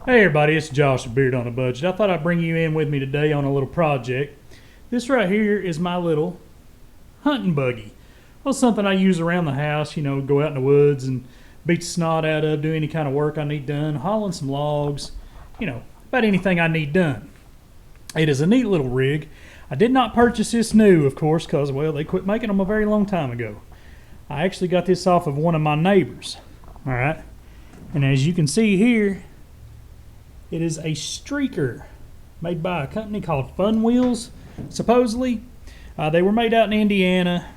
Hey everybody, it's Josh with Beard on a Budget. I thought I'd bring you in with me today on a little project. This right here is my little hunting buggy. Well, something I use around the house, go out in the woods and beat the snot out of, do any kind of work I need done, hauling some logs, about anything I need done. It is a neat little rig. I did not purchase this new, of course, because, well, they quit making them a very long time ago. I actually got this off of one of my neighbors, all right? And as you can see here, it is a streaker made by a company called Fun Wheels, supposedly. They were made out in Indiana.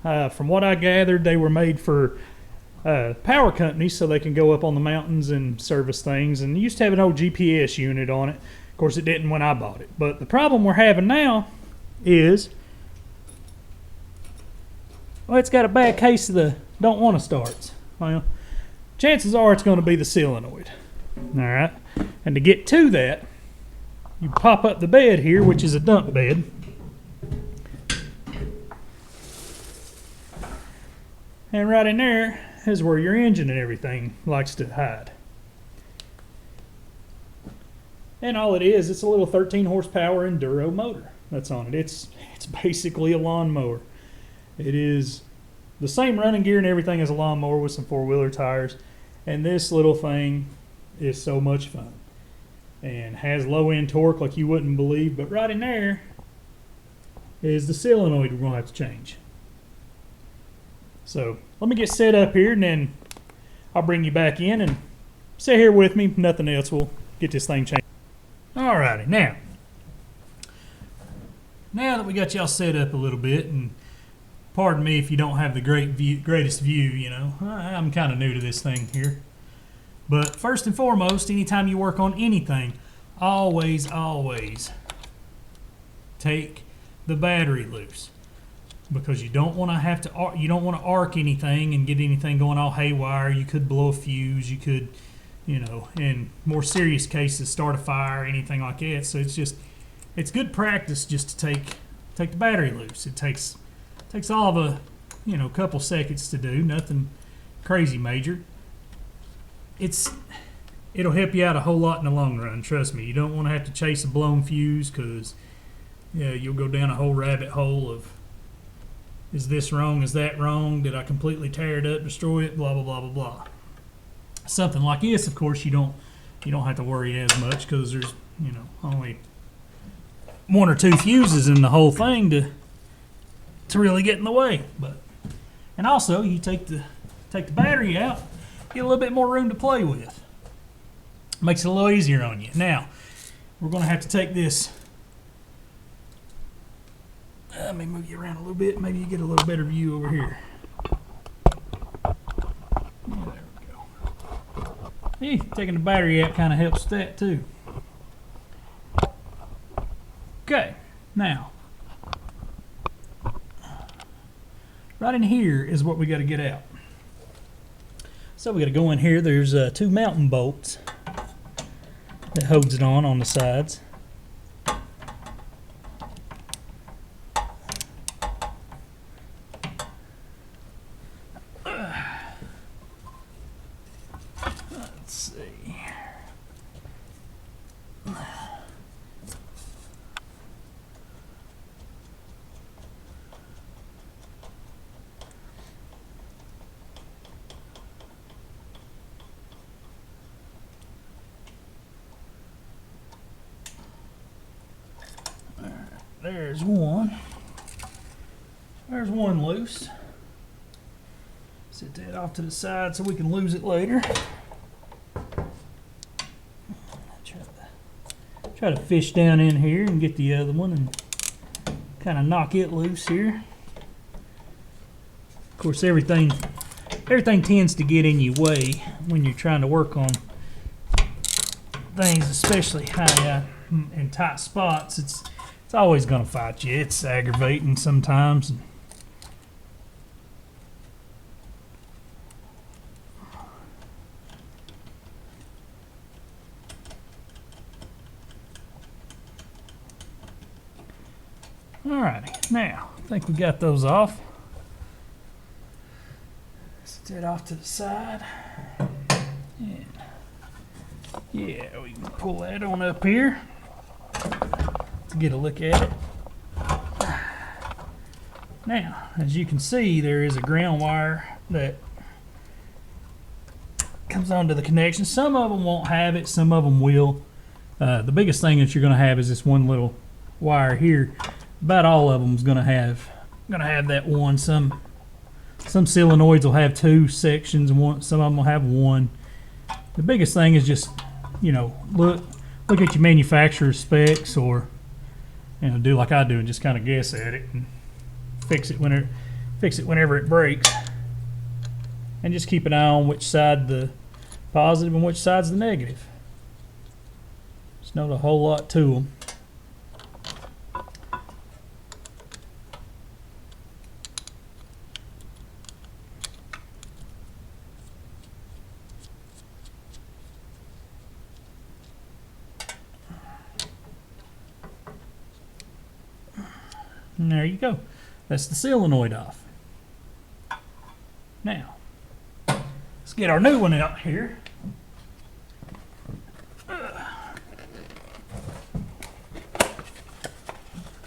From what I gathered, they were made for power companies so they can go up on the mountains and service things. And it used to have an old GPS unit on it. Of course, it didn't when I bought it. But the problem we're having now is, well, it's got a bad case of the don't want to starts. Well, chances are it's going to be the solenoid. All right. And to get to that, you pop up the bed here, which is a dump bed. And right in there is where your engine and everything likes to hide. And all it is, it's a little 13 horsepower enduro motor that's on it. It's basically a lawnmower. It is the same running gear and everything as a lawnmower with some four-wheeler tires. And this little thing is so much fun and has low end torque like you wouldn't believe, but right in there is the solenoid we're going to have to change. So let me get set up here and then I'll bring you back in and sit here with me. Nothing else, we'll get this thing changed. Alrighty, now that we got y'all set up a little bit, and pardon me if you don't have the greatest view, I'm kind of new to this thing here. But first and foremost, anytime you work on anything, always take the battery loose, because you don't want to arc anything and get anything going all haywire. You could blow a fuse. You could, in more serious cases, start a fire, anything like that. So it's good practice just to take the battery loose. It takes all of a couple seconds to do. Nothing crazy major. It'll help you out a whole lot in the long run. Trust me. You don't want to have to chase a blown fuse, because you'll go down a whole rabbit hole of, is this wrong? Is that wrong? Did I completely tear it up, destroy it? Blah blah blah blah blah. Something like this, of course, you don't have to worry as much, because there's only one or two fuses in the whole thing to really get in the way. And also, you take the battery out, get a little bit more room to play with. Makes it a little easier on you. Now, we're going to have to take this. Let me move you around a little bit. Maybe you get a little better view over here. There we go. Hey, taking the battery out kind of helps that too. Okay, now, right in here is what we got to get out. So we got to go in here. There's two mounting bolts that holds it on the sides. Let's see. There's one. There's one loose. Set that off to the side so we can lose it later. Try to fish down in here and get the other one and kind of knock it loose here. Of course, everything tends to get in your way when you're trying to work on things, especially high and tight spots. It's always going to fight you. It's aggravating sometimes. Alrighty, now I think we got those off. Set that off to the side. And Yeah, we can pull that on up here to get a look at it. Now, as you can see, there is a ground wire that comes onto the connection. Some of them won't have it, some of them will. The biggest thing that you're going to have is this one little wire here. About all of them is going to have that one. Some solenoids will have 2 sections, and some of them will have 1. The biggest thing is just, you know, look at your manufacturer's specs, or do like I do and just kind of guess at it and fix it whenever it breaks, and just keep an eye on which side the positive and which side's the negative. There's not a whole lot to them. And there you go. That's the solenoid off. Now, let's get our new one out here.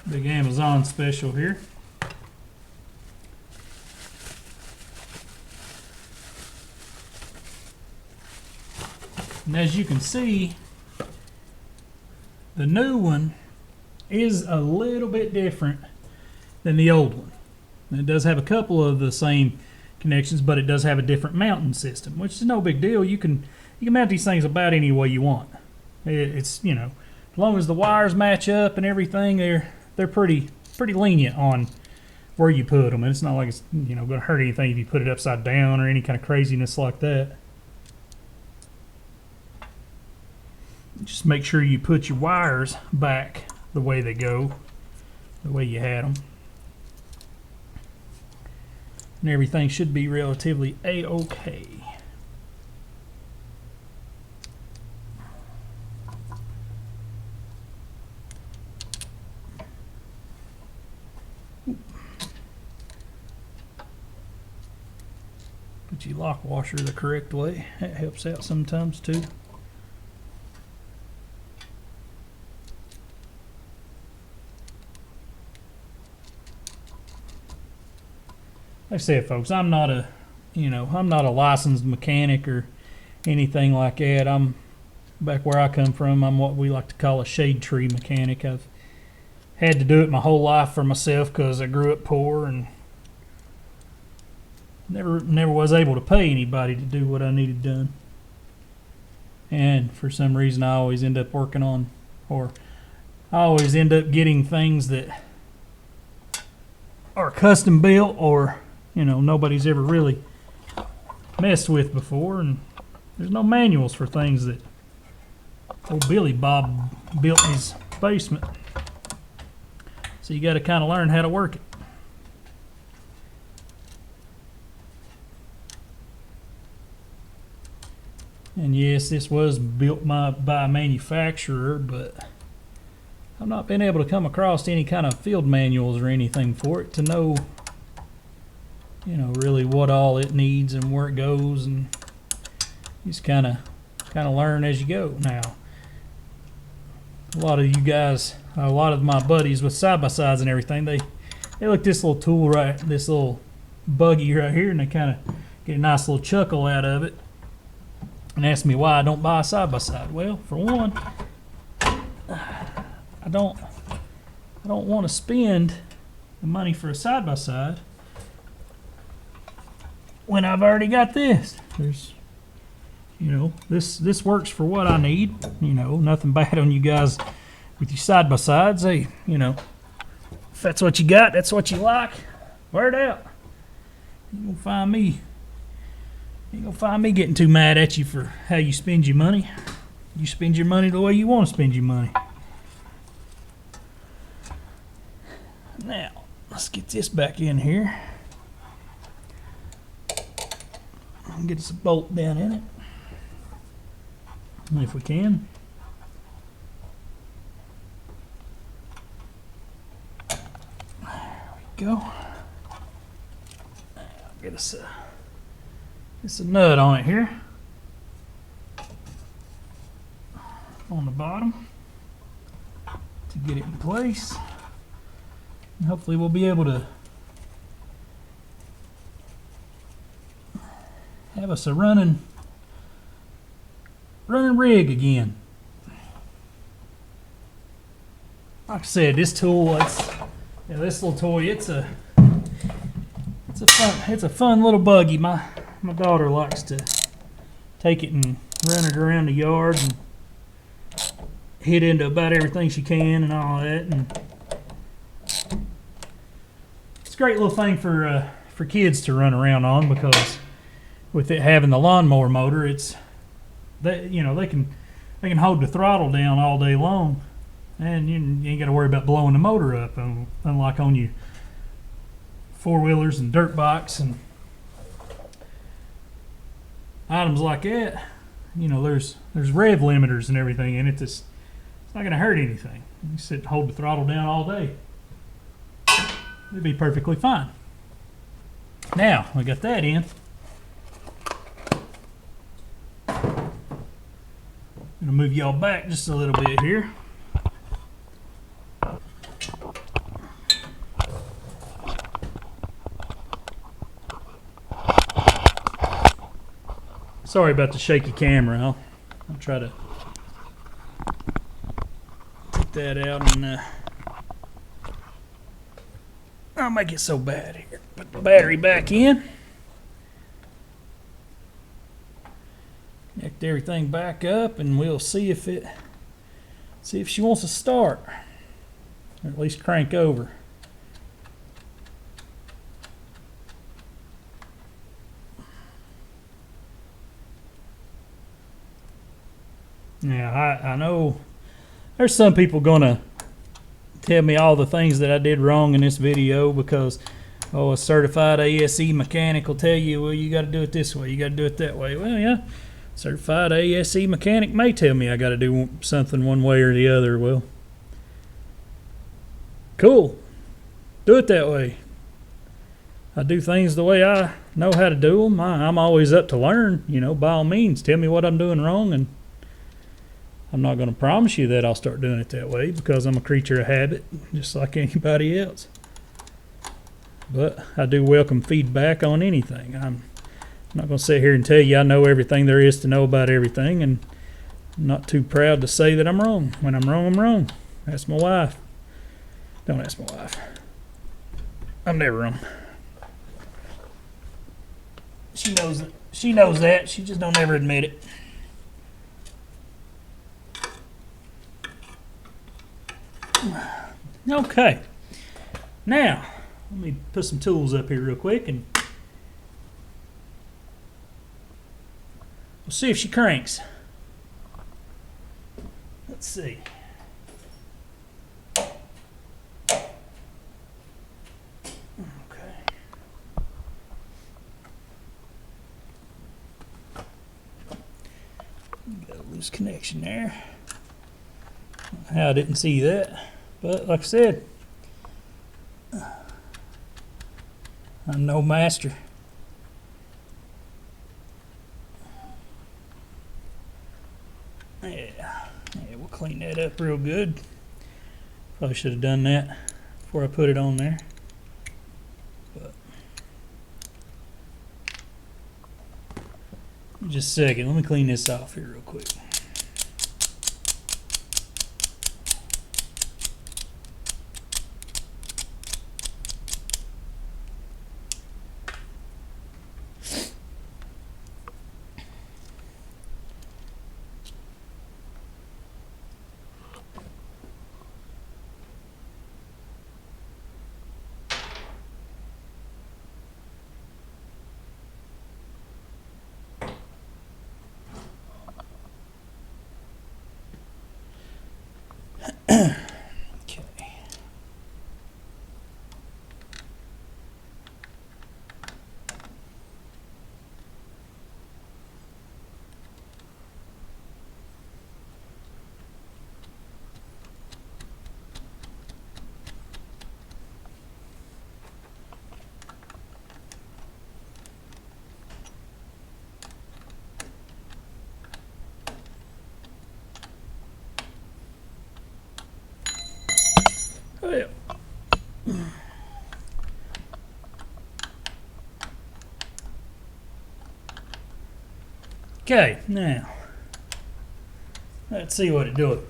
Big Amazon special here. And as you can see, the new one is a little bit different than the old one. It does have a couple of the same connections, but it does have a different mounting system, which is no big deal. You can mount these things about any way you want. It's, as long as the wires match up and everything, they're pretty lenient on where you put them, and it's not like it's going to hurt anything if you put it upside down or any kind of craziness like that. Just make sure you put your wires back the way they go, the way you had them. And everything should be relatively a-okay. Put your lock washer the correct way. That helps out sometimes too. Like I said, folks, I'm not a licensed mechanic or anything like that. I'm back where I come from. I'm what we like to call a shade tree mechanic. I've had to do it my whole life for myself because I grew up poor and never was able to pay anybody to do what I needed done. And for some reason, I always end up getting things that are custom built, or nobody's ever really messed with before, and there's no manuals for things that old Billy Bob built in his basement. So you got to kind of learn how to work it. And yes, this was built by a manufacturer, but I've not been able to come across any kind of field manuals or anything for it to know really what all it needs and where it goes, and you just kind of learn as you go. Now, a lot of my buddies with side-by-sides and everything, they look at this little tool this little buggy right here, and they kind of get a nice little chuckle out of it and ask me why I don't buy a side-by-side. Well, for one, I don't want to spend the money for a side-by-side when I've already got this. There's, this works for what I need. Nothing bad on you guys with your side-by-sides. Hey, if that's what you got, that's what you like, wear it out. You ain't gonna find me getting too mad at you for how you spend your money. You spend your money the way you want to spend your money. Now, let's get this back in here. Get us a bolt down in it, if we can. There we go. Get us a nut on it here. on the bottom to get it in place. And hopefully we'll be able to have us a running rig again. Like I said, this tool, this little toy, it's a fun little buggy. My daughter likes to take it and run it around the yard and hit into about everything she can and all that. And it's a great little thing for kids to run around on, because with it having the lawnmower motor, they can hold the throttle down all day long, and you ain't got to worry about blowing the motor up. Unlike on your four-wheelers and dirt bikes and items like that, there's rev limiters and everything in it. It's not going to hurt anything. You sit and hold the throttle down all day. It'd be perfectly fine. Now, we got that in. I'm going to move y'all back just a little bit here. Sorry about the shaky camera. I'll try to take that out and I'll make it so bad here. Put the battery back in. Connect everything back up, and we'll see if she wants to start, or at least crank over. Now, I know there's some people gonna tell me all the things that I did wrong in this video, because a certified ASE mechanic will tell you, well, you got to do it this way, you got to do it that way. Well, yeah, certified ASE mechanic may tell me I got to do something one way or the other. Well, cool, do it that way. I do things the way I know how to do them. I'm always up to learn. By all means, tell me what I'm doing wrong, and I'm not going to promise you that I'll start doing it that way, because I'm a creature of habit, just like anybody else. But I do welcome feedback on anything. I'm not going to sit here and tell you I know everything there is to know about everything, and I'm not too proud to say that I'm wrong. When I'm wrong, I'm wrong. Ask my wife. Don't ask my wife. I'm never wrong. She knows that. She knows that. She just don't ever admit it. Okay, now let me put some tools up here real quick, and we'll see if she cranks. Let's see. Okay. Got a loose connection there. I didn't see that. But like I said, I'm no master. Yeah, we'll clean that up real good. Probably should have done that before I put it on there. But just a second, let me clean this off here real quick. Well. Okay, now let's see what it'll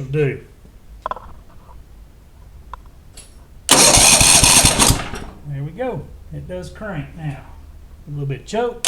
do. There we go. It does crank now. A little bit choke.